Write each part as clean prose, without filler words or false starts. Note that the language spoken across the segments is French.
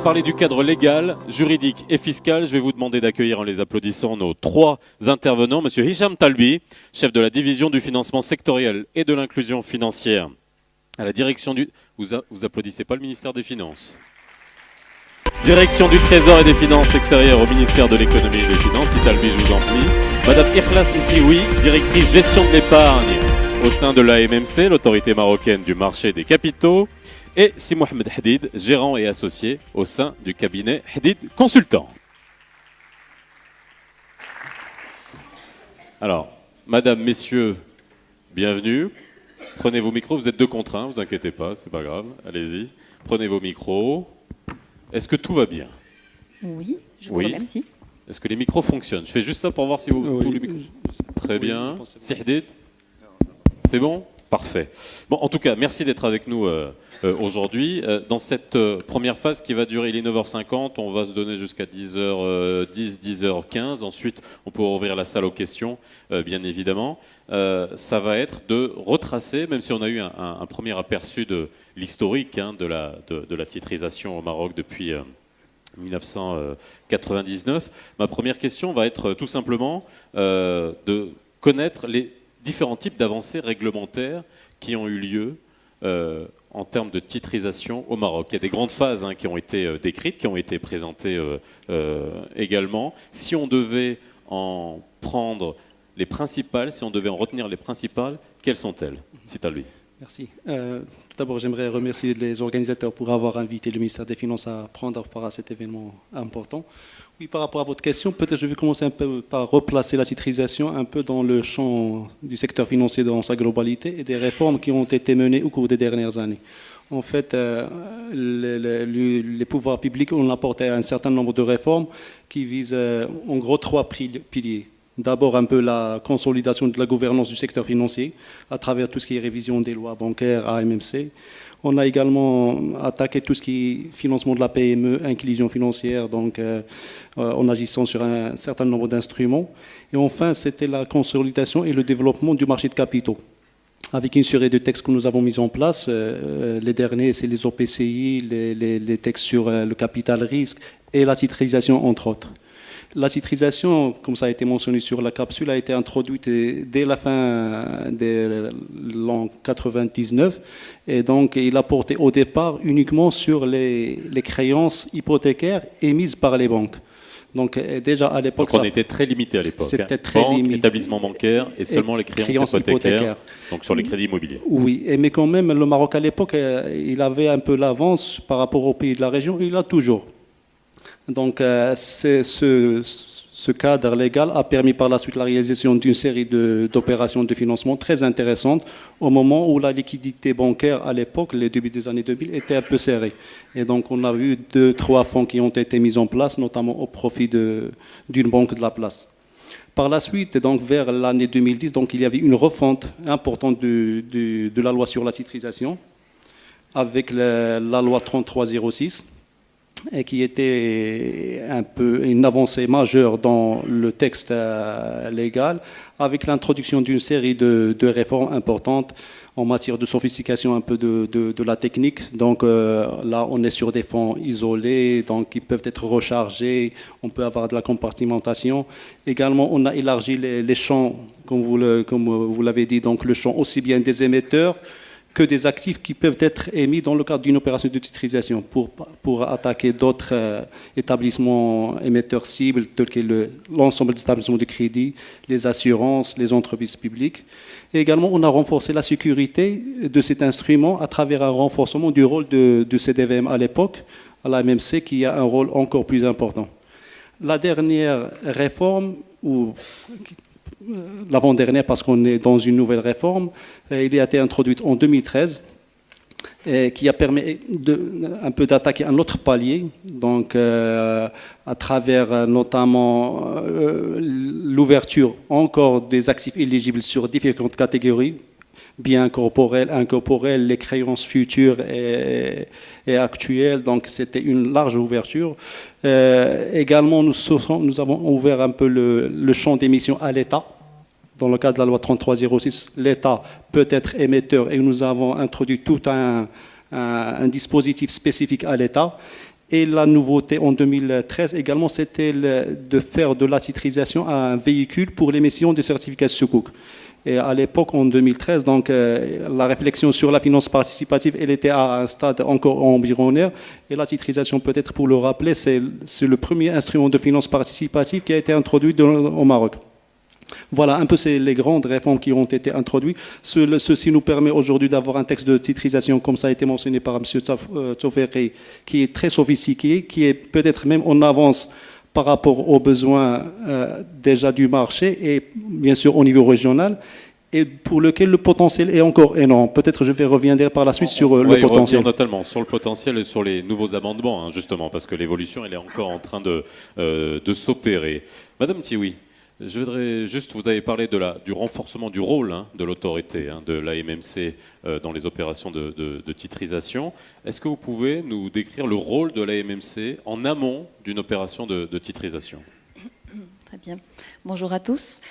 parler du cadre légal, juridique et fiscal, je vais vous demander d'accueillir en les applaudissant nos trois intervenants. Monsieur Hicham Talbi, chef de la division du financement sectoriel et de l'inclusion financière à la direction du... Vous applaudissez pas le ministère des Finances. Direction du Trésor et des Finances extérieures au ministère de l'Économie et des Finances. Talbi, je vous en prie. Madame Ikhlas Mtioui, directrice gestion de l'épargne au sein de l'AMMC, l'autorité marocaine du marché des capitaux. Et Si Mohamed Hadid, gérant et associé au sein du cabinet Hadid Consultant. Alors, madame, messieurs, bienvenue. Prenez vos micros, vous êtes 2 contre 1, vous inquiétez pas, c'est pas grave, allez-y. Prenez vos micros. Est-ce que tout va bien? Oui, je vous remercie. Est-ce que les micros fonctionnent? Je fais juste ça pour voir si vous... tous les micros... Très bien. Si Hadid, c'est bon? Parfait. Bon, en tout cas, merci d'être avec nous aujourd'hui. Dans cette première phase qui va durer, il est 9h50, on va se donner jusqu'à 10h10, 10h15. Ensuite, on pourra ouvrir la salle aux questions, bien évidemment. Ça va être de retracer, même si on a eu un premier aperçu de l'historique de la titrisation au Maroc depuis 1999. Ma première question va être tout simplement de connaître les différents types d'avancées réglementaires qui ont eu lieu en termes de titrisation au Maroc. Il y a des grandes phases qui ont été décrites, qui ont été présentées également. Si on devait en prendre les principales, si on devait en retenir les principales, quelles sont-elles? C'est à lui. Merci. Tout d'abord, j'aimerais remercier les organisateurs pour avoir invité le ministère des Finances à prendre part à cet événement important. Oui, par rapport à votre question, peut-être je vais commencer un peu par replacer la titrisation un peu dans le champ du secteur financier dans sa globalité et des réformes qui ont été menées au cours des dernières années. En fait, les pouvoirs publics ont apporté un certain nombre de réformes qui visent en gros 3 piliers. D'abord, un peu la consolidation de la gouvernance du secteur financier à travers tout ce qui est révision des lois bancaires, AMMC. On a également attaqué tout ce qui est financement de la PME, inclusion financière, donc en agissant sur un certain nombre d'instruments. Et enfin, c'était la consolidation et le développement du marché de capitaux, avec une série de textes que nous avons mis en place. Les derniers, c'est les OPCI, les textes sur le capital risque et la titrisation, entre autres. La titrisation, comme ça a été mentionné sur la capsule, a été introduite dès la fin de l'an 99. Et donc, il a porté au départ uniquement sur les créances hypothécaires émises par les banques. Donc, déjà à l'époque... Donc, on était très limité à l'époque. C'était très limité. Établissement bancaire et seulement les créances hypothécaires, donc sur les crédits immobiliers. Oui, mais quand même, le Maroc à l'époque, il avait un peu l'avance par rapport aux pays de la région. Il l'a toujours. Donc, ce cadre légal a permis par la suite la réalisation d'une série d'opérations de financement très intéressantes au moment où la liquidité bancaire à l'époque, les débuts des années 2000, était un peu serrée. Et donc, on a vu 2-3 fonds qui ont été mis en place, notamment au profit d'une banque de la place. Par la suite, donc, vers l'année 2010, donc, il y avait une refonte importante de la loi sur la titrisation avec la loi 3306. Et qui était un peu une avancée majeure dans le texte légal, avec l'introduction d'une série de réformes importantes en matière de sophistication un peu de la technique. Donc là, on est sur des fonds isolés, donc qui peuvent être rechargés, on peut avoir de la compartimentation. Également, on a élargi les champs, comme vous l'avez dit, donc le champ aussi bien des émetteurs que des actifs qui peuvent être émis dans le cadre d'une opération de titrisation pour attaquer d'autres établissements émetteurs cibles tels que l'ensemble des établissements de crédit, les assurances, les entreprises publiques. Et également, on a renforcé la sécurité de cet instrument à travers un renforcement du rôle de CDVM à l'époque, à la MMC, qui a un rôle encore plus important. La dernière réforme, ou l'avant-dernière parce qu'on est dans une nouvelle réforme, il a été introduite en 2013 qui a permis un peu d'attaquer un autre palier, donc à travers notamment l'ouverture encore des actifs éligibles sur différentes catégories, biens corporels, incorporels, les créances futures et actuelles, donc c'était une large ouverture. Également, nous avons ouvert un peu le champ d'émission à l'État. Dans le cadre de la loi 3306, l'État peut être émetteur et nous avons introduit tout un dispositif spécifique à l'État. Et la nouveauté en 2013 également, c'était de faire de la titrisation un véhicule pour l'émission des certificats sukuk. Et à l'époque, en 2013, donc, la réflexion sur la finance participative, elle était à un stade encore embryonnaire. Et la titrisation, peut-être pour le rappeler, c'est le premier instrument de finance participative qui a été introduit au Maroc. Voilà un peu les grandes réformes qui ont été introduites. Ceci nous permet aujourd'hui d'avoir un texte de titrisation, comme ça a été mentionné par M. Toferi, qui est très sophistiqué, qui est peut-être même en avance par rapport aux besoins déjà du marché et bien sûr au niveau régional, et pour lequel le potentiel est encore énorme. Peut-être je vais revenir par la suite sur le potentiel. Oui, notamment sur le potentiel et sur les nouveaux amendements, hein, justement, parce que l'évolution elle est encore en train de s'opérer. Madame Thioui, je voudrais juste, vous avez parlé du renforcement du rôle de l'autorité, de l'AMMC dans les opérations de titrisation. Est-ce que vous pouvez nous décrire le rôle de l'AMMC en amont d'une opération de titrisation? Très bien. Bonjour à tous.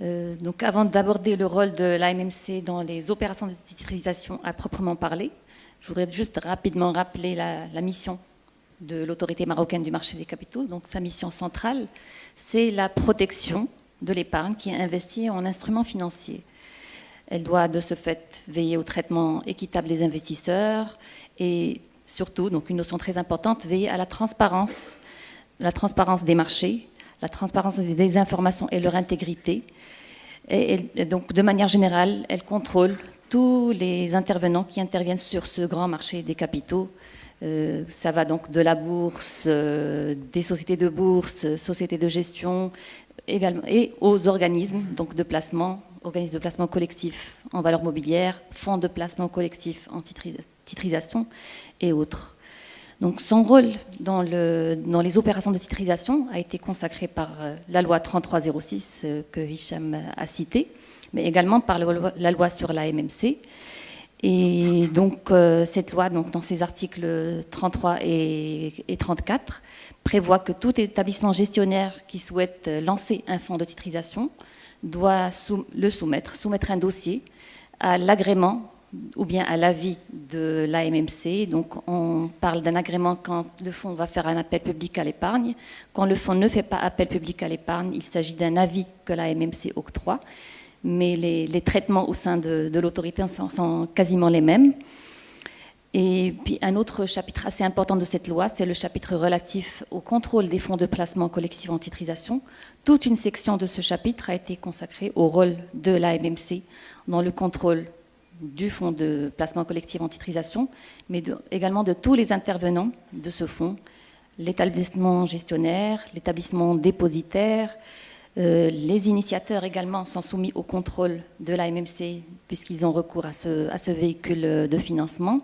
Donc avant d'aborder le rôle de l'AMMC dans les opérations de titrisation à proprement parler, je voudrais juste rapidement rappeler la mission de l'autorité marocaine du marché des capitaux. Donc sa mission centrale, c'est la protection de l'épargne qui est investie en instruments financiers. Elle doit de ce fait veiller au traitement équitable des investisseurs et surtout, donc une notion très importante, veiller à la transparence des marchés, la transparence des informations et leur intégrité. Et donc de manière générale, elle contrôle tous les intervenants qui interviennent sur ce grand marché des capitaux. Ça va donc de la bourse, des sociétés de bourse, sociétés de gestion également, et aux organismes donc de placement, organismes de placement collectif en valeur mobilière, fonds de placement collectif en titrisation et autres. Donc son rôle dans les opérations de titrisation a été consacré par la loi 3306 que Hicham a citée, mais également par la loi sur la MMC. Et donc cette loi, donc, dans ses articles 33 et 34, prévoit que tout établissement gestionnaire qui souhaite lancer un fonds de titrisation doit soumettre un dossier à l'agrément ou bien à l'avis de l'AMMC. Donc on parle d'un agrément quand le fonds va faire un appel public à l'épargne. Quand le fonds ne fait pas appel public à l'épargne, il s'agit d'un avis que l'AMMC octroie. Mais les traitements au sein de l'autorité sont quasiment les mêmes. Et puis un autre chapitre assez important de cette loi, c'est le chapitre relatif au contrôle des fonds de placement collectif en titrisation. Toute une section de ce chapitre a été consacrée au rôle de l'AMMC dans le contrôle du fonds de placement collectif en titrisation, mais également de tous les intervenants de ce fonds, l'établissement gestionnaire, l'établissement dépositaire. Les initiateurs également sont soumis au contrôle de l'AMMC puisqu'ils ont recours à ce véhicule de financement.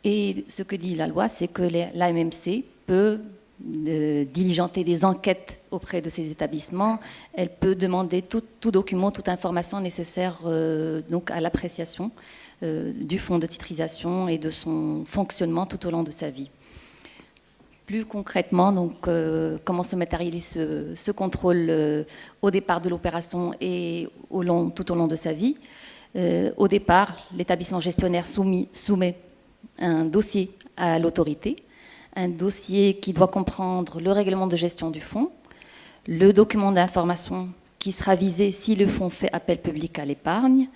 Et ce que dit la loi, c'est que l'AMMC peut diligenter des enquêtes auprès de ces établissements. Elle peut demander tout document, toute information nécessaire donc à l'appréciation du fonds de titrisation et de son fonctionnement tout au long de sa vie. Plus concrètement, donc, comment se matérialise ce contrôle au départ de l'opération et tout au long de sa vie. Au départ, l'établissement gestionnaire soumet un dossier à l'autorité, un dossier qui doit comprendre le règlement de gestion du fonds, le document d'information qui sera visé si le fonds fait appel public à l'épargne.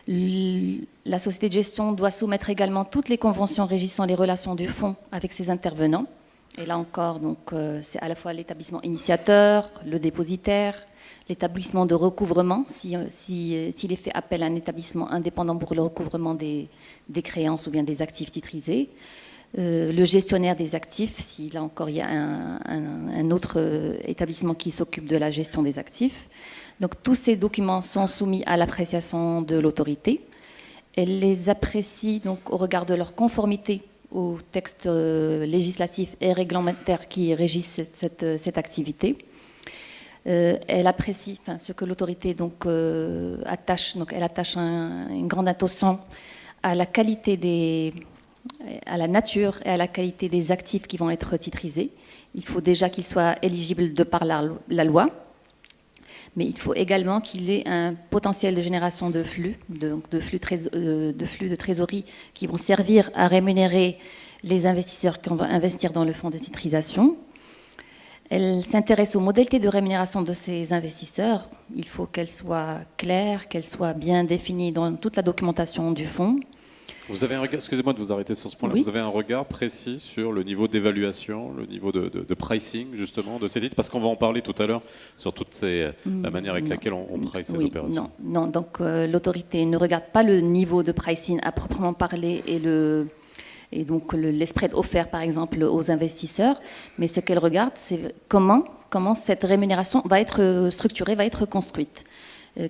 La société de gestion doit soumettre également toutes les conventions régissant les relations du fonds avec ses intervenants. Et là encore, donc, c'est à la fois l'établissement initiateur, le dépositaire, l'établissement de recouvrement, s'il est fait appel à un établissement indépendant pour le recouvrement des créances ou bien des actifs titrisés, le gestionnaire des actifs, si là encore il y a un autre établissement qui s'occupe de la gestion des actifs. Donc tous ces documents sont soumis à l'appréciation de l'autorité. Elle les apprécie donc au regard de leur conformité aux textes législatifs et réglementaires qui régissent cette activité. Elle apprécie ce que l'autorité donc, attache. Donc, elle attache une grande attention à la qualité à la nature et à la qualité des actifs qui vont être titrisés. Il faut déjà qu'ils soient éligibles de par la loi, mais il faut également qu'il ait un potentiel de génération de flux, de flux de trésorerie qui vont servir à rémunérer les investisseurs qui vont investir dans le fonds de titrisation. Elle s'intéresse aux modalités de rémunération de ces investisseurs. Il faut qu'elles soient claires, qu'elles soient bien définies dans toute la documentation du fonds. Vous avez un regard, excusez-moi de vous arrêter sur ce point-là, Oui. vous avez un regard précis sur le niveau d'évaluation, le niveau de pricing justement de ces titres, parce qu'on va en parler tout à l'heure sur la manière avec laquelle on price ces Oui, opérations. non. Donc l'autorité ne regarde pas le niveau de pricing à proprement parler et donc les spreads offerts par exemple aux investisseurs, mais ce qu'elle regarde, c'est comment cette rémunération va être structurée, va être construite.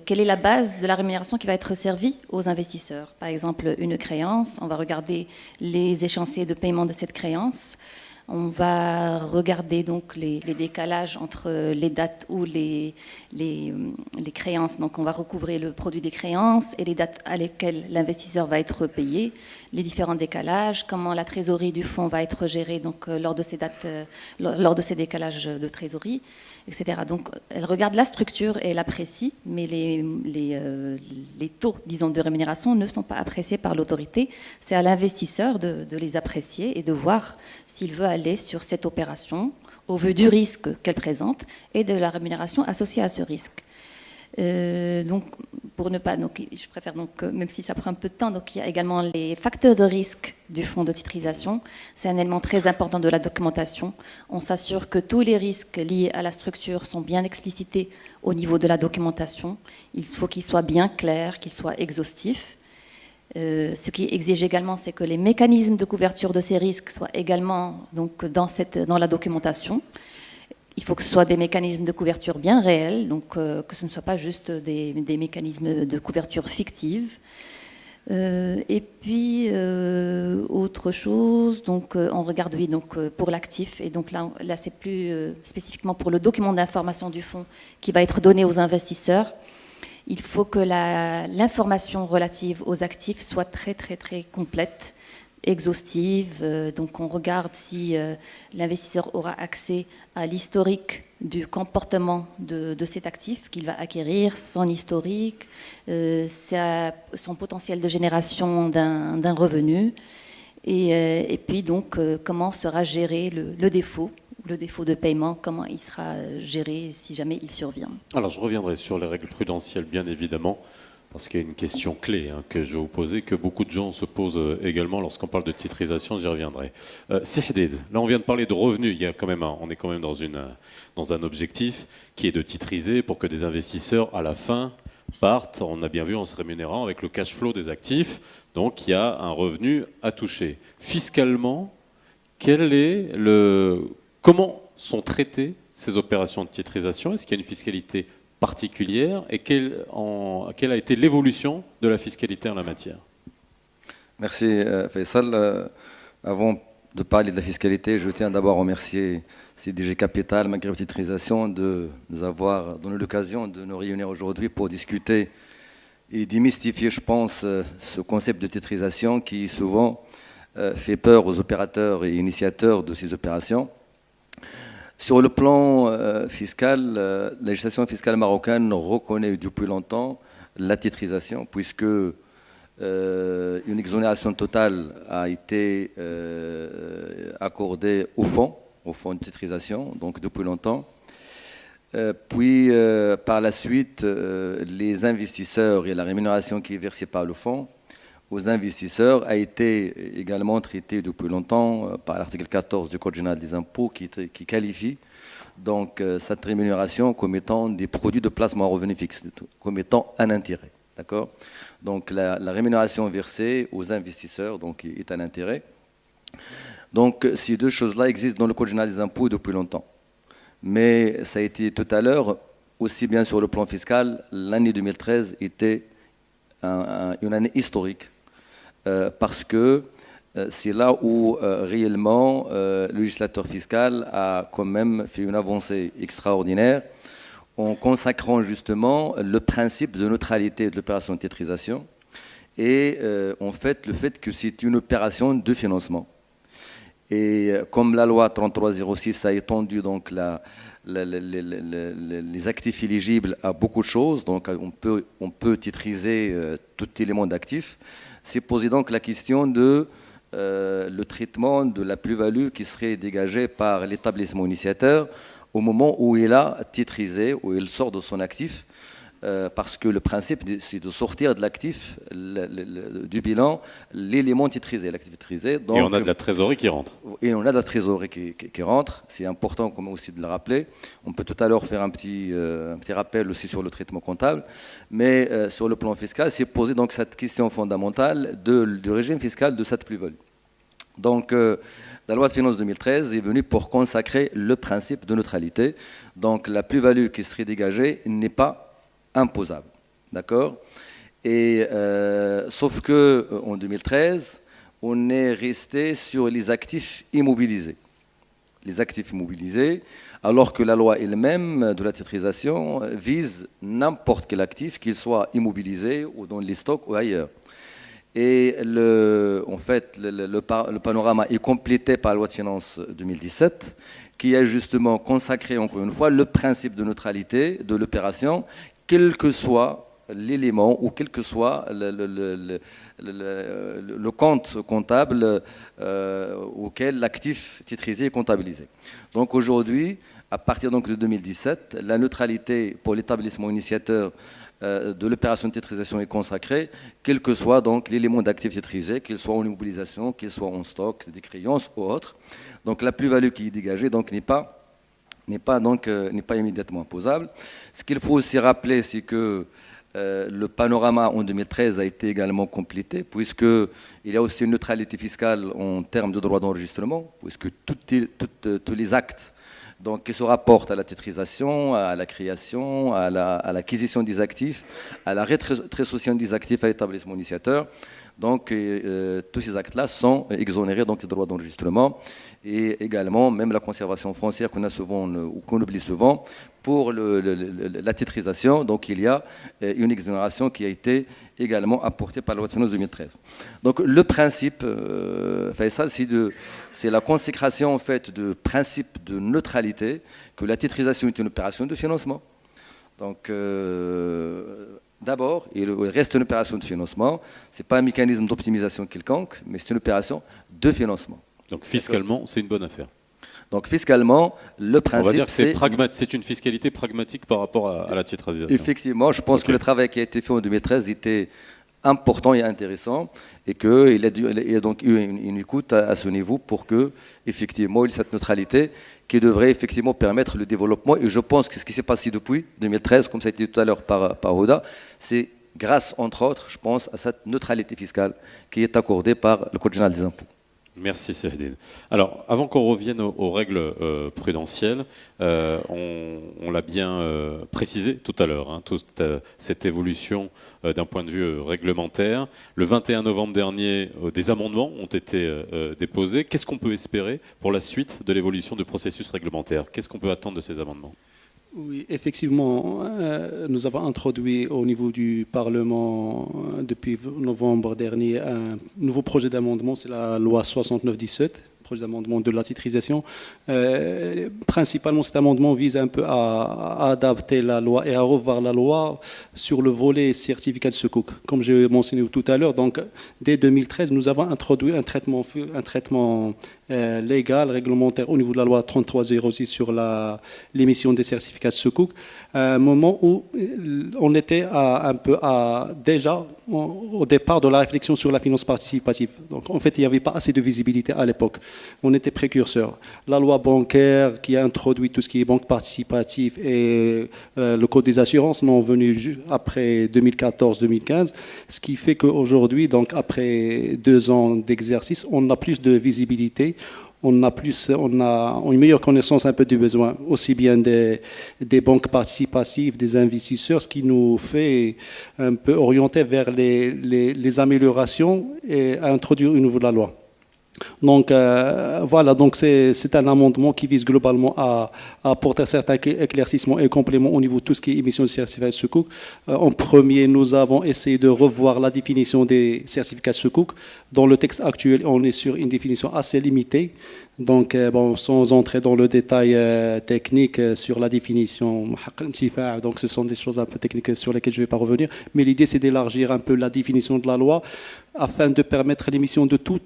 Quelle est la base de la rémunération qui va être servie aux investisseurs? Par exemple, une créance, on va regarder les échéanciers de paiement de cette créance. On va regarder donc les décalages entre les dates où les créances, donc on va recouvrer le produit des créances et les dates à lesquelles l'investisseur va être payé, les différents décalages, comment la trésorerie du fonds va être gérée donc, lors de ces dates, lors de ces décalages de trésorerie, etc. Donc elle regarde la structure et elle apprécie, mais les taux, disons, de rémunération ne sont pas appréciés par l'autorité. C'est à l'investisseur de les apprécier et de voir s'il veut aller sur cette opération au vu du risque qu'elle présente et de la rémunération associée à ce risque. Donc, pour ne pas, donc, je préfère donc, même si ça prend un peu de temps, donc il y a également les facteurs de risque du fonds de titrisation. C'est un élément très important de la documentation. On s'assure que tous les risques liés à la structure sont bien explicités au niveau de la documentation. Il faut qu'ils soient bien clairs, qu'ils soient exhaustifs. Ce qui exige également, c'est que les mécanismes de couverture de ces risques soient également donc, dans la documentation. Il faut que ce soit des mécanismes de couverture bien réels, donc que ce ne soit pas juste des mécanismes de couverture fictive. Et puis, autre chose, donc, on regarde, oui, donc, pour l'actif, et donc là c'est plus spécifiquement pour le document d'information du fonds qui va être donné aux investisseurs. Il faut que l'information relative aux actifs soit très, très, très complète, exhaustive. Donc on regarde si l'investisseur aura accès à l'historique du comportement de cet actif qu'il va acquérir, son historique, son potentiel de génération d'un revenu, et puis donc comment sera géré le défaut de paiement, comment il sera géré si jamais il survient. Alors je reviendrai sur les règles prudentielles bien évidemment, parce qu'il y a une question clé que je vais vous poser, que beaucoup de gens se posent également lorsqu'on parle de titrisation, j'y reviendrai. Sihdid, là on vient de parler de revenus, on est quand même dans un objectif qui est de titriser pour que des investisseurs à la fin partent, on a bien vu, en se rémunérant avec le cash flow des actifs, donc il y a un revenu à toucher. Fiscalement, comment sont traitées ces opérations de titrisation? Est-ce qu'il y a une fiscalité particulière et quelle a été l'évolution de la fiscalité en la matière? Merci Faisal. Avant de parler de la fiscalité, je tiens d'abord à remercier CDG Capital, Maghreb Titrisation, de nous avoir donné l'occasion de nous réunir aujourd'hui pour discuter et démystifier, je pense, ce concept de titrisation qui souvent fait peur aux opérateurs et initiateurs de ces opérations. Sur le plan fiscal, la législation fiscale marocaine reconnaît depuis longtemps la titrisation, puisque une exonération totale a été accordée au fonds de titrisation, donc depuis longtemps. Puis, par la suite, les investisseurs et la rémunération qui est versée par le fonds aux investisseurs a été également traité depuis longtemps par l'article 14 du Code général des impôts qui qualifie donc cette rémunération comme étant des produits de placement en revenu fixe, comme étant un intérêt. D'accord ? Donc la rémunération versée aux investisseurs donc, est un intérêt. Donc ces deux choses-là existent dans le Code général des impôts depuis longtemps. Mais ça a été tout à l'heure, aussi bien sur le plan fiscal, l'année 2013 était une année historique. Parce que c'est là où réellement le législateur fiscal a quand même fait une avancée extraordinaire en consacrant justement le principe de neutralité de l'opération de titrisation et en fait le fait que c'est une opération de financement. Et comme la loi 3306 a étendu donc les actifs éligibles à beaucoup de choses, donc on peut titriser tout élément d'actifs, c'est posé donc la question de le traitement de la plus-value qui serait dégagée par l'établissement initiateur au moment où il a titrisé, où il sort de son actif, parce que le principe, c'est de sortir de l'actif, du bilan, l'élément titrisé, l'actif titrisé. Donc, et on a de la trésorerie qui rentre. Et on a de la trésorerie qui rentre. C'est important comme aussi de le rappeler. On peut tout à l'heure faire un petit rappel aussi sur le traitement comptable. Mais sur le plan fiscal, c'est poser donc cette question fondamentale du régime fiscal de cette plus-value. Donc, la loi de finances 2013 est venue pour consacrer le principe de neutralité. Donc, la plus-value qui serait dégagée n'est pas imposable, d'accord? Et sauf que en 2013, on est resté sur les actifs immobilisés. Les actifs immobilisés, alors que la loi elle-même de la titrisation vise n'importe quel actif, qu'il soit immobilisé ou dans les stocks ou ailleurs. Et en fait, le panorama est complété par la loi de finances 2017, qui a justement consacré, encore une fois, le principe de neutralité de l'opération, quel que soit l'élément ou quel que soit le compte comptable auquel l'actif titrisé est comptabilisé. Donc aujourd'hui, à partir donc de 2017, la neutralité pour l'établissement initiateur de l'opération de titrisation est consacrée, quel que soit donc l'élément d'actif titrisé, qu'il soit en immobilisation, qu'il soit en stock, des créances ou autre. Donc la plus-value qui est dégagée donc n'est pas immédiatement imposable. Ce qu'il faut aussi rappeler, c'est que le panorama en 2013 a été également complété, puisqu'il y a aussi une neutralité fiscale en termes de droit d'enregistrement, puisque tous les actes donc, qui se rapportent à la titrisation, à la création, à l'acquisition des actifs, à la rétrocession des actifs à l'établissement initiateur, donc tous ces actes-là sont exonérés donc, des droits d'enregistrement. Et également, même la conservation foncière qu'on a souvent ou qu'on oublie souvent, pour la titrisation, donc il y a une exonération qui a été également apportée par la loi de finances 2013. Donc le principe, Faisal, c'est la consécration en fait de principe de neutralité, que la titrisation est une opération de financement. Donc d'abord, il reste une opération de financement, ce n'est pas un mécanisme d'optimisation quelconque, mais c'est une opération de financement. Donc fiscalement, c'est une bonne affaire. Donc fiscalement, le principe, on va dire que c'est une fiscalité pragmatique par rapport à la titrisation. Effectivement, je pense que le travail qui a été fait en 2013 était important et intéressant, et qu'il a donc eu une écoute à ce niveau pour que, effectivement, il y ait cette neutralité qui devrait effectivement permettre le développement. Et je pense que ce qui s'est passé depuis 2013, comme ça a été dit tout à l'heure par Hoda, c'est grâce, entre autres, je pense, à cette neutralité fiscale qui est accordée par le Code général des impôts. Merci Cédine. Alors, avant qu'on revienne aux règles prudentielles, on l'a bien précisé tout à l'heure, toute cette évolution d'un point de vue réglementaire. Le 21 novembre dernier, des amendements ont été déposés. Qu'est-ce qu'on peut espérer pour la suite de l'évolution du processus réglementaire? Qu'est-ce qu'on peut attendre de ces amendements? Oui, effectivement, nous avons introduit au niveau du Parlement depuis novembre dernier un nouveau projet d'amendement, c'est la loi 69-17, projet d'amendement de la titrisation. Principalement, cet amendement vise un peu à adapter la loi et à revoir la loi sur le volet certificat de Sukuk. Comme je mentionné tout à l'heure, donc dès 2013, nous avons introduit un traitement légal, réglementaire au niveau de la loi 3306 sur l'émission des certificats de Sukuk, à un moment où on était déjà au départ de la réflexion sur la finance participative. Donc en fait, il n'y avait pas assez de visibilité à l'époque. On était précurseurs. La loi bancaire qui a introduit tout ce qui est banque participative et le code des assurances sont venus après 2014-2015, ce qui fait qu'aujourd'hui, donc après 2 ans d'exercice, on a plus de visibilité. On a une meilleure connaissance un peu du besoin, aussi bien des banques participatives, des investisseurs, ce qui nous fait un peu orienter vers les améliorations et à introduire au niveau de la loi. Donc voilà, donc c'est un amendement qui vise globalement à apporter certains éclaircissements et compléments au niveau de tout ce qui est émission de certificats de Sukuk. En premier, nous avons essayé de revoir la définition des certificats de Sukuk. Dans le texte actuel, on est sur une définition assez limitée. Donc, bon, sans entrer dans le détail technique sur la définition, donc ce sont des choses un peu techniques sur lesquelles je ne vais pas revenir, mais l'idée c'est d'élargir un peu la définition de la loi afin de permettre l'émission de tout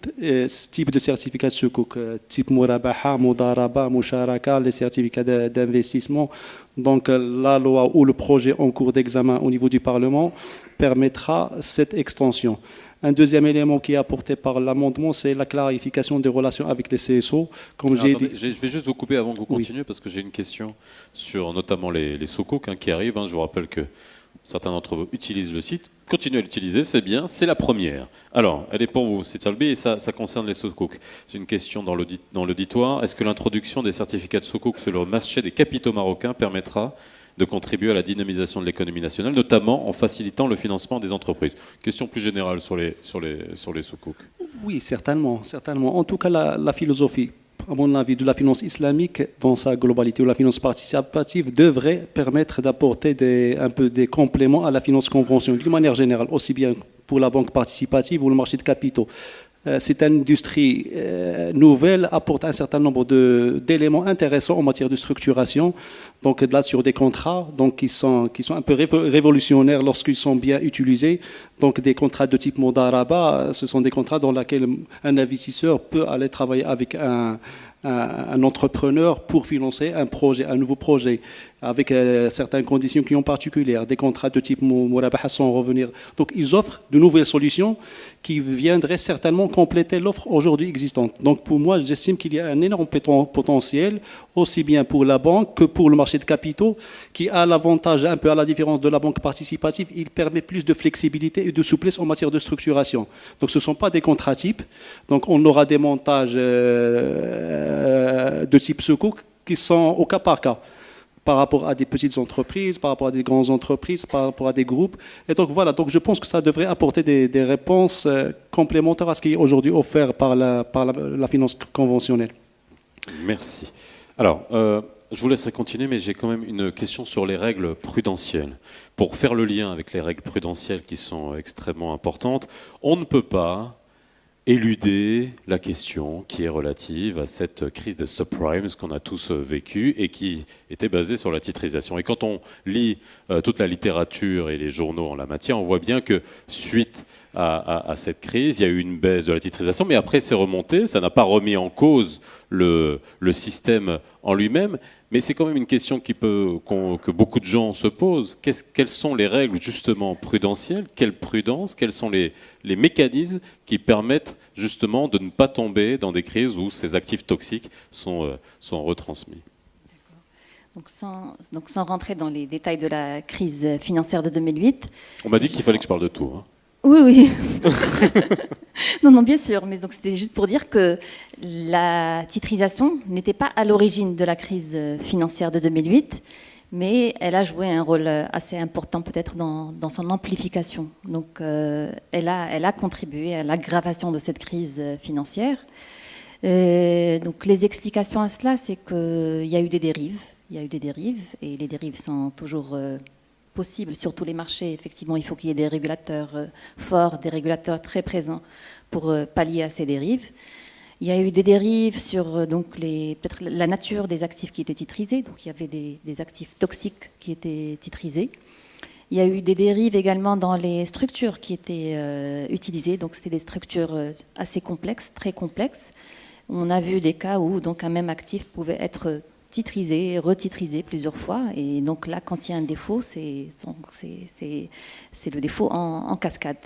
type de certificats de sukuk, type Murabaha, Mudaraba, Musharaka, les certificats d'investissement. Donc, la loi ou le projet en cours d'examen au niveau du Parlement permettra cette extension. Un deuxième élément qui est apporté par l'amendement, c'est la clarification des relations avec les CSO. Comme Alors, j'ai attendez, dit, je vais juste vous couper avant que vous Oui. continuiez parce que j'ai une question sur notamment les soukouk qui arrivent. Je vous rappelle que certains d'entre vous utilisent le site. Continuez à l'utiliser, c'est bien, c'est la première. Alors, elle est pour vous, c'est Talbi, et ça concerne les soukouk. J'ai une question dans l'auditoire. Est-ce que l'introduction des certificats de soukouk sur le marché des capitaux marocains permettra de contribuer à la dynamisation de l'économie nationale, notamment en facilitant le financement des entreprises? Question plus générale sur les soukouk. oui, certainement, certainement. En tout cas, la philosophie, à mon avis, de la finance islamique dans sa globalité, ou la finance participative, devrait permettre d'apporter un peu des compléments à la finance conventionnelle, d'une manière générale, aussi bien pour la banque participative ou le marché de capitaux. Cette industrie nouvelle apporte un certain nombre d'éléments intéressants en matière de structuration. Donc là, sur des contrats qui sont un peu révolutionnaires lorsqu'ils sont bien utilisés. Donc des contrats de type Modaraba, ce sont des contrats dans lesquels un investisseur peut aller travailler avec un entrepreneur pour financer un nouveau projet, avec certaines conditions qui sont particulières, des contrats de type Mourabaha sans revenir. Donc ils offrent de nouvelles solutions qui viendraient certainement compléter l'offre aujourd'hui existante. Donc pour moi, j'estime qu'il y a un énorme potentiel, aussi bien pour la banque que pour le marché de capitaux, qui a l'avantage, un peu à la différence de la banque participative, il permet plus de flexibilité et de souplesse en matière de structuration. Donc ce ne sont pas des contrats types. Donc on aura des montages de type sukuk qui sont au cas par cas, par rapport à des petites entreprises, par rapport à des grandes entreprises, par rapport à des groupes. Et donc voilà, donc je pense que ça devrait apporter des réponses complémentaires à ce qui est aujourd'hui offert par la finance conventionnelle. Merci. Alors, je vous laisserai continuer, mais j'ai quand même une question sur les règles prudentielles. Pour faire le lien avec les règles prudentielles qui sont extrêmement importantes, on ne peut pas éluder la question qui est relative à cette crise de subprime, ce qu'on a tous vécu et qui était basée sur la titrisation. Et quand on lit toute la littérature et les journaux en la matière, on voit bien que suite à cette crise, il y a eu une baisse de la titrisation, mais après c'est remonté, ça n'a pas remis en cause le système en lui-même, mais c'est quand même une question que beaucoup de gens se posent. Quelles sont les règles justement prudentielles? Quelle prudence? Quels sont les mécanismes qui permettent justement de ne pas tomber dans des crises où ces actifs toxiques sont retransmis? Donc sans rentrer dans les détails de la crise financière de 2008. On m'a dit qu'il fallait que je parle de tout. Oui, oui. Non, bien sûr. Mais donc c'était juste pour dire que la titrisation n'était pas à l'origine de la crise financière de 2008, mais elle a joué un rôle assez important peut-être dans son amplification. Donc elle a contribué à l'aggravation de cette crise financière. Donc les explications à cela, c'est qu'il y a eu des dérives. Il y a eu des dérives, et les dérives sont toujours possible sur tous les marchés. Effectivement, il faut qu'il y ait des régulateurs forts, des régulateurs très présents pour pallier à ces dérives. Il y a eu des dérives sur peut-être la nature des actifs qui étaient titrisés. Donc, il y avait des actifs toxiques qui étaient titrisés. Il y a eu des dérives également dans les structures qui étaient utilisées. Donc, c'était des structures assez complexes, très complexes. On a vu des cas où donc un même actif pouvait être titrisé, retitrisé plusieurs fois. Et donc là, quand il y a un défaut, c'est le défaut en cascade.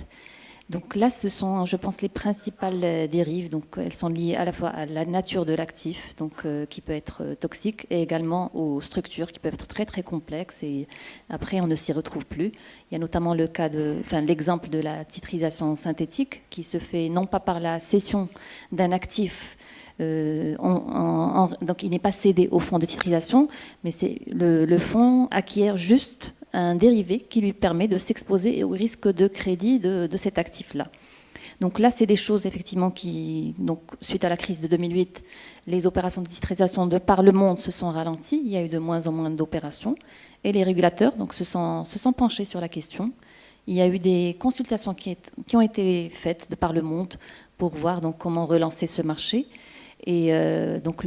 Donc là, ce sont, je pense, les principales dérives. Donc elles sont liées à la fois à la nature de l'actif, donc qui peut être toxique, et également aux structures qui peuvent être très très complexes. Et après, on ne s'y retrouve plus. Il y a notamment l'exemple de la titrisation synthétique qui se fait non pas par la cession d'un actif. Donc il n'est pas cédé au fonds de titrisation, mais c'est le fonds acquiert juste un dérivé qui lui permet de s'exposer au risque de crédit de cet actif-là. Donc là, c'est des choses effectivement donc suite à la crise de 2008, les opérations de titrisation de par le monde se sont ralenties. Il y a eu de moins en moins d'opérations, et les régulateurs donc se sont penchés sur la question. Il y a eu des consultations qui ont été faites de par le monde pour voir donc comment relancer ce marché. Et donc,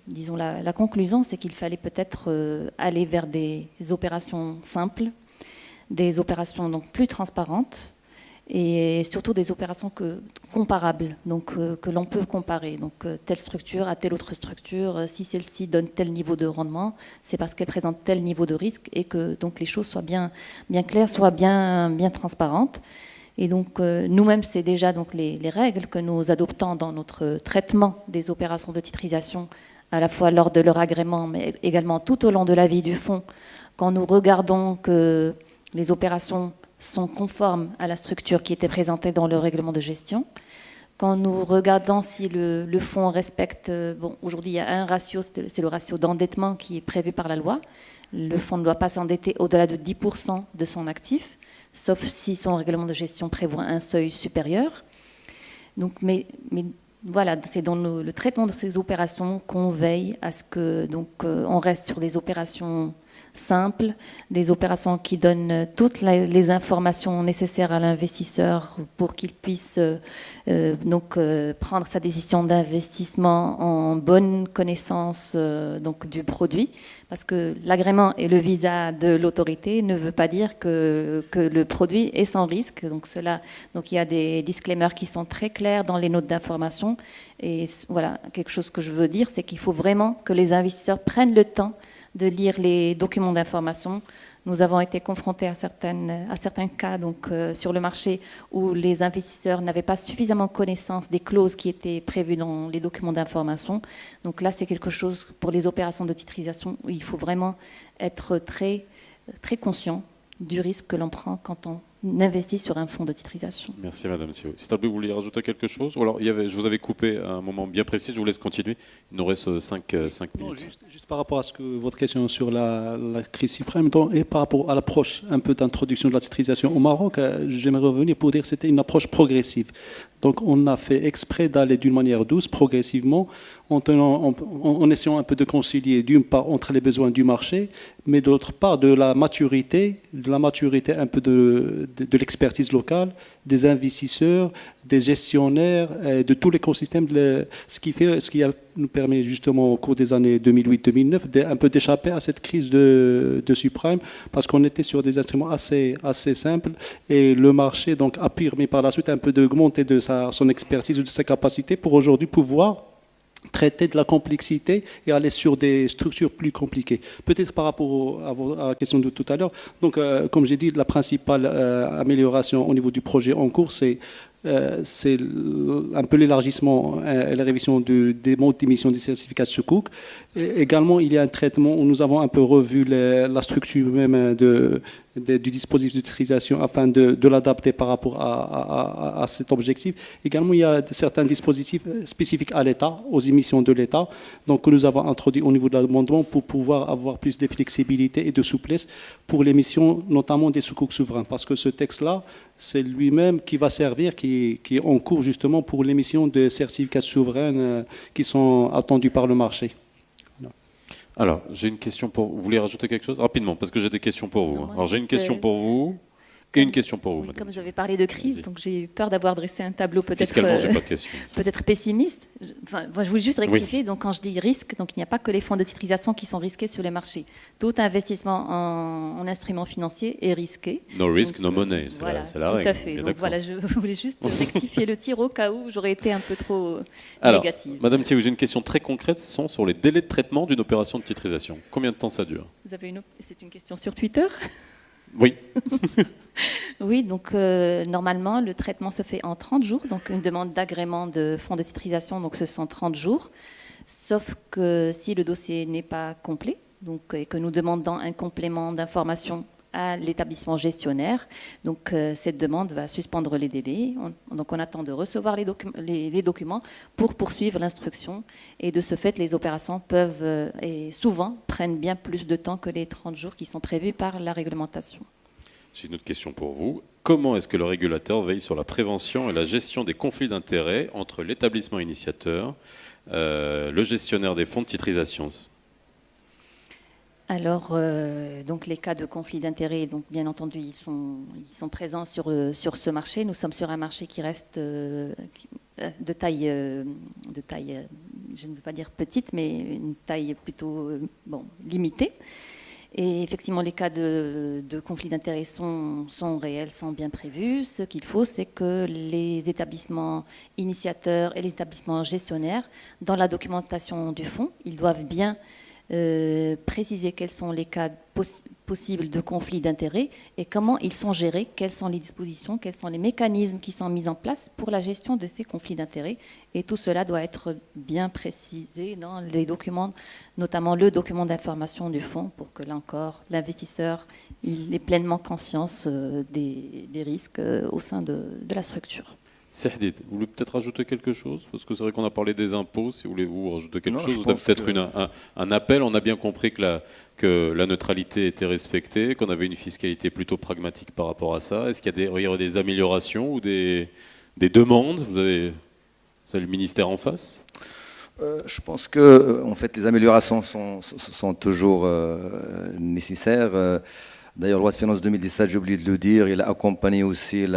disons, la conclusion, c'est qu'il fallait peut-être aller vers des opérations simples, des opérations donc plus transparentes, et surtout des opérations comparables, donc que l'on peut comparer. Donc telle structure à telle autre structure, si celle-ci donne tel niveau de rendement, c'est parce qu'elle présente tel niveau de risque, et que donc les choses soient bien claires, soient bien transparentes. Et donc nous-mêmes, c'est déjà donc les règles que nous adoptons dans notre traitement des opérations de titrisation, à la fois lors de leur agrément, mais également tout au long de la vie du fonds, quand nous regardons que les opérations sont conformes à la structure qui était présentée dans le règlement de gestion. Quand nous regardons si le fonds respecte, aujourd'hui il y a un ratio, c'est le ratio d'endettement qui est prévu par la loi. Le fonds ne doit pas s'endetter au-delà de 10% de son actif, sauf si son règlement de gestion prévoit un seuil supérieur. Donc, mais voilà, c'est dans le traitement de ces opérations qu'on veille à ce que on reste sur des opérations simples, des opérations qui donnent toutes les informations nécessaires à l'investisseur pour qu'il puisse prendre sa décision d'investissement en bonne connaissance du produit, parce que l'agrément et le visa de l'autorité ne veut pas dire que le produit est sans risque. Donc il y a des disclaimers qui sont très clairs dans les notes d'information. Et voilà, quelque chose que je veux dire, c'est qu'il faut vraiment que les investisseurs prennent le temps de lire les documents d'information. Nous avons été confrontés à certains cas sur le marché où les investisseurs n'avaient pas suffisamment connaissance des clauses qui étaient prévues dans les documents d'information. Donc là, c'est quelque chose pour les opérations de titrisation où il faut vraiment être très, très conscient du risque que l'on prend quand on investit sur un fonds de titrisation. Merci Madame Sio. Si Talbi, vous vouliez rajouter quelque chose? Ou alors, je vous avais coupé à un moment bien précis, je vous laisse continuer. Il nous reste 5 minutes. Non, juste par rapport à votre question sur la crise suprême, et par rapport à l'approche un peu d'introduction de la titrisation au Maroc, j'aimerais revenir pour dire que c'était une approche progressive. Donc on a fait exprès d'aller d'une manière douce, progressivement, en essayant un peu de concilier d'une part entre les besoins du marché, mais d'autre part de la maturité un peu de l'expertise locale, des investisseurs, des gestionnaires, de tout l'écosystème, ce qui nous permet justement au cours des années 2008-2009 un peu d'échapper à cette crise de subprime, parce qu'on était sur des instruments assez simples, et le marché donc a permis par la suite un peu d'augmenter de son expertise ou de sa capacité pour aujourd'hui pouvoir traiter de la complexité et aller sur des structures plus compliquées. Peut-être par rapport à la question de tout à l'heure. Donc, comme j'ai dit, la principale amélioration au niveau du projet en cours, c'est un peu l'élargissement et la révision des modes d'émission des certificats de sukuk. Également, il y a un traitement où nous avons un peu revu la structure même du dispositif de titrisation afin de l'adapter par rapport à cet objectif. Également, il y a certains dispositifs spécifiques à l'État, aux émissions de l'État, donc que nous avons introduits au niveau de l'amendement pour pouvoir avoir plus de flexibilité et de souplesse pour l'émission, notamment des sukuk souverains. Parce que ce texte-là, c'est lui-même qui va servir, qui est en cours justement pour l'émission de certificats souverains qui sont attendus par le marché. Alors, j'ai une question pour vous. Vous voulez rajouter quelque chose? Rapidement, parce que j'ai des questions pour vous. Non, alors, j'ai une question pour vous et une question pour vous. Oui, comme vous avez parlé de crise, donc j'ai eu peur d'avoir dressé un tableau Fiscalement, j'ai pas de question. peut-être pessimiste. Moi, je voulais juste rectifier. Oui. Donc, quand je dis risque, donc il n'y a pas que les fonds de titrisation qui sont risqués sur les marchés. Tout investissement en instruments financiers est risqué. No risk, no money. Voilà, c'est la règle. Tout à fait. Donc voilà, je voulais juste rectifier le tir au cas où j'aurais été un peu trop négative. Madame Thiaou, j'ai une question très concrète. Ce sont sur les délais de traitement d'une opération de titrisation. Combien de temps ça dure? C'est une question sur Twitter? Oui. Oui, donc normalement, le traitement se fait en 30 jours. Donc une demande d'agrément de fonds de titrisation, donc ce sont 30 jours. Sauf que si le dossier n'est pas complet, donc, et que nous demandons un complément d'information à l'établissement gestionnaire, donc cette demande va suspendre les délais. Donc on attend de recevoir les documents pour poursuivre l'instruction. Et de ce fait, les opérations peuvent, et souvent, prennent bien plus de temps que les 30 jours qui sont prévus par la réglementation. J'ai une autre question pour vous. Comment est-ce que le régulateur veille sur la prévention et la gestion des conflits d'intérêts entre l'établissement initiateur, le gestionnaire des fonds de titrisation? Alors, donc les cas de conflit d'intérêts, donc bien entendu, ils sont présents sur ce marché. Nous sommes sur un marché qui reste de taille je ne veux pas dire petite, mais une taille plutôt limitée. Et effectivement, les cas de conflit d'intérêts sont réels, sont bien prévus. Ce qu'il faut, c'est que les établissements initiateurs et les établissements gestionnaires, dans la documentation du fonds, ils doivent bien préciser quels sont les cas possibles de conflit d'intérêts et comment ils sont gérés, quelles sont les dispositions, quels sont les mécanismes qui sont mis en place pour la gestion de ces conflits d'intérêts. Et tout cela doit être bien précisé dans les documents, notamment le document d'information du fonds, pour que là encore, l'investisseur il ait pleinement conscience des risques au sein de la structure. Sahdid, vous voulez peut-être rajouter quelque chose? Parce que c'est vrai qu'on a parlé des impôts, si vous voulez vous rajouter quelque chose, vous avez peut-être un appel. On a bien compris que la neutralité était respectée, qu'on avait une fiscalité plutôt pragmatique par rapport à ça. Est-ce qu'il y aurait des améliorations ou des demandes? Vous avez le ministère en face? Je pense que en fait, les améliorations sont toujours nécessaires. D'ailleurs, loi de finances 2017, j'ai oublié de le dire, il a accompagné aussi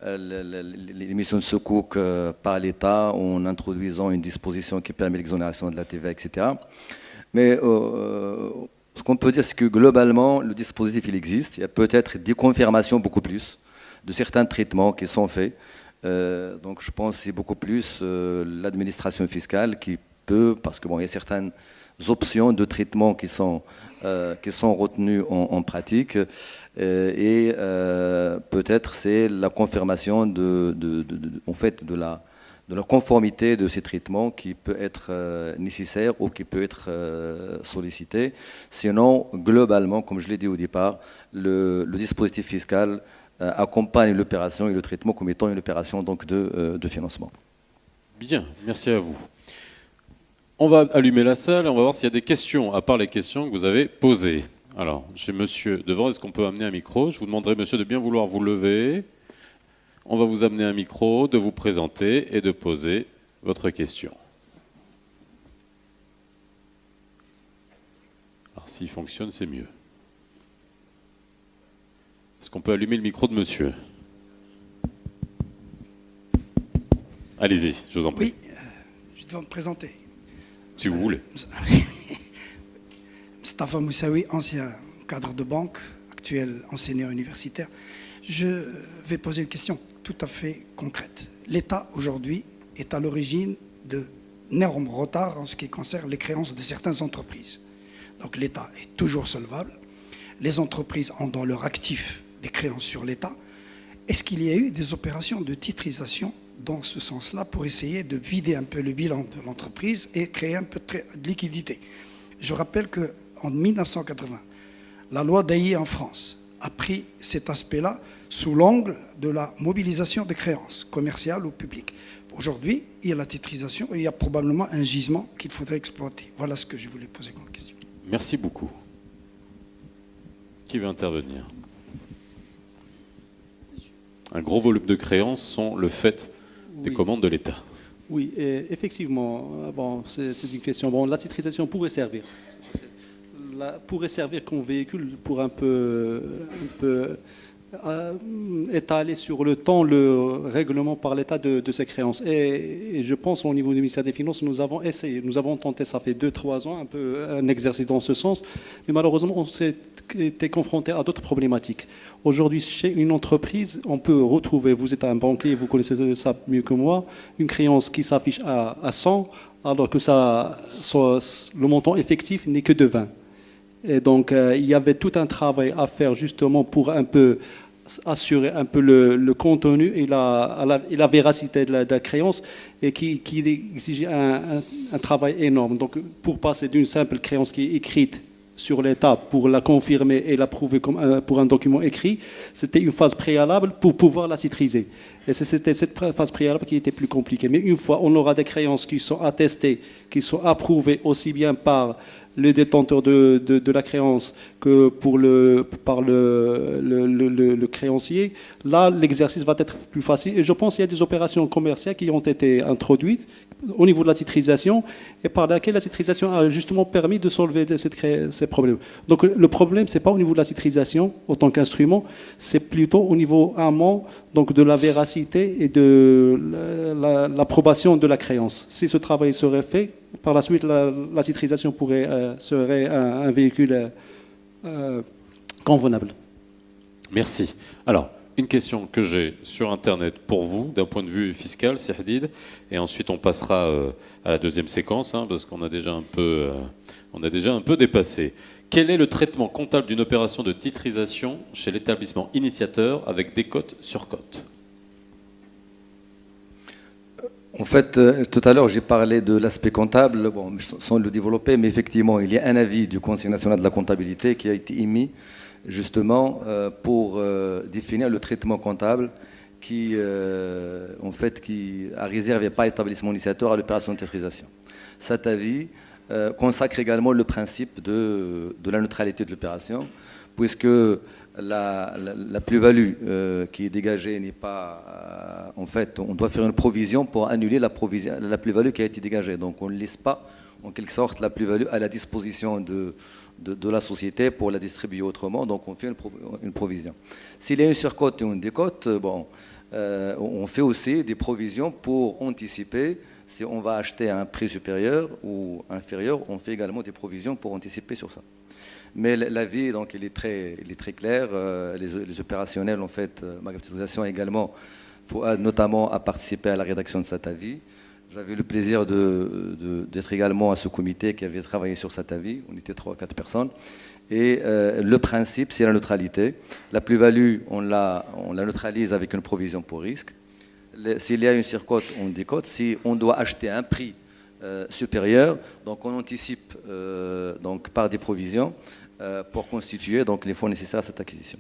l'émission de secours par l'État en introduisant une disposition qui permet l'exonération de la TVA, etc. Mais ce qu'on peut dire, c'est que globalement, le dispositif, il existe. Il y a peut-être des confirmations beaucoup plus de certains traitements qui sont faits. Donc je pense que c'est beaucoup plus l'administration fiscale qui peut, parce que bon, il y a certaines options de traitement qui sont retenues en pratique. Et peut-être c'est la confirmation en fait, de la conformité de ces traitements qui peut être nécessaire ou qui peut être sollicité. Sinon, globalement, comme je l'ai dit au départ, le dispositif fiscal accompagne l'opération et le traitement comme étant une opération donc, de financement. Bien, merci à vous. On va allumer la salle et on va voir s'il y a des questions, à part les questions que vous avez posées. Alors, j'ai monsieur devant, est-ce qu'on peut amener un micro? Je vous demanderai, monsieur, de bien vouloir vous lever. On va vous amener un micro, de vous présenter et de poser votre question. Alors, s'il fonctionne, c'est mieux. Est-ce qu'on peut allumer le micro de monsieur? Allez-y, je vous en prie. Oui, je dois me présenter. Si vous voulez. Mustafa Moussaoui, ancien cadre de banque, actuel enseignant universitaire. Je vais poser une question tout à fait concrète. L'État, aujourd'hui, est à l'origine d'énormes retards en ce qui concerne les créances de certaines entreprises. Donc l'État est toujours solvable. Les entreprises ont dans leur actif des créances sur l'État. Est-ce qu'il y a eu des opérations de titrisation dans ce sens-là pour essayer de vider un peu le bilan de l'entreprise et créer un peu de liquidité? Je rappelle qu'en 1980, la loi Dailly en France a pris cet aspect-là sous l'angle de la mobilisation des créances commerciales ou publiques. Aujourd'hui, il y a la titrisation et il y a probablement un gisement qu'il faudrait exploiter. Voilà ce que je voulais poser comme question. Merci beaucoup. Qui veut intervenir? Un gros volume de créances sont le fait des commandes de l'État. Oui, effectivement. Bon, c'est une question. Bon, la titrisation pourrait servir. Pourrait servir comme véhicule pour un peu étaler sur le temps le règlement par l'État de ces créances. Et je pense au niveau du ministère des Finances, nous avons essayé, nous avons tenté, ça fait 2-3 ans, un exercice dans ce sens, mais malheureusement, on s'est été confronté à d'autres problématiques. Aujourd'hui, chez une entreprise, on peut retrouver, vous êtes un banquier, vous connaissez ça mieux que moi, une créance qui s'affiche à 100, alors que le montant effectif n'est que de 20. Et donc, il y avait tout un travail à faire justement pour un peu assurer un peu le contenu et la véracité de la créance et qui exigeait un travail énorme. Donc, pour passer d'une simple créance qui est écrite sur l'État pour la confirmer et l'approuver pour un document écrit, c'était une phase préalable pour pouvoir la titriser. Et c'était cette phase préalable qui était plus compliquée. Mais une fois on aura des créances qui sont attestées, qui sont approuvées aussi bien par le détenteur de la créance que par le créancier, là, l'exercice va être plus facile. Et je pense qu'il y a des opérations commerciales qui ont été introduites au niveau de la titrisation et par laquelle la titrisation a justement permis de solver ces problèmes. Donc le problème, ce n'est pas au niveau de la titrisation en tant qu'instrument, c'est plutôt au niveau amont, donc de la véracité et de l'approbation de la créance. Si ce travail serait fait, par la suite, la titrisation serait un véhicule convenable. Merci. Alors, une question que j'ai sur Internet pour vous, d'un point de vue fiscal, Sihdid, et ensuite on passera à la deuxième séquence, parce qu'on a déjà un peu dépassé. Quel est le traitement comptable d'une opération de titrisation chez l'établissement initiateur avec décote sur cote? En fait, tout à l'heure, j'ai parlé de l'aspect comptable, sans le développer, mais effectivement, il y a un avis du Conseil national de la comptabilité qui a été émis justement pour définir le traitement comptable qui a réservé par l'établissement initiateur à l'opération de titrisation. Cet avis consacre également le principe de la neutralité de l'opération, puisque la plus-value qui est dégagée n'est pas... en fait, on doit faire une provision pour annuler la plus-value qui a été dégagée. Donc on ne laisse pas, en quelque sorte, la plus-value à la disposition de la société pour la distribuer autrement. Donc on fait une provision. S'il y a une surcote et une décote, on fait aussi des provisions pour anticiper. Si on va acheter à un prix supérieur ou inférieur, on fait également des provisions pour anticiper sur ça. Mais l'avis, donc, il est très clair. Les opérationnels, en fait, Maghreb Titrisation également, Fouad notamment a participé à la rédaction de cet avis. J'avais le plaisir d'être également à ce comité qui avait travaillé sur cet avis. On était 3 ou 4 personnes. Et le principe, c'est la neutralité. La plus-value, on la neutralise avec une provision pour risque. S'il y a une surcote, on décote. Si on doit acheter à un prix supérieur, donc on anticipe donc par des provisions pour constituer donc les fonds nécessaires à cette acquisition.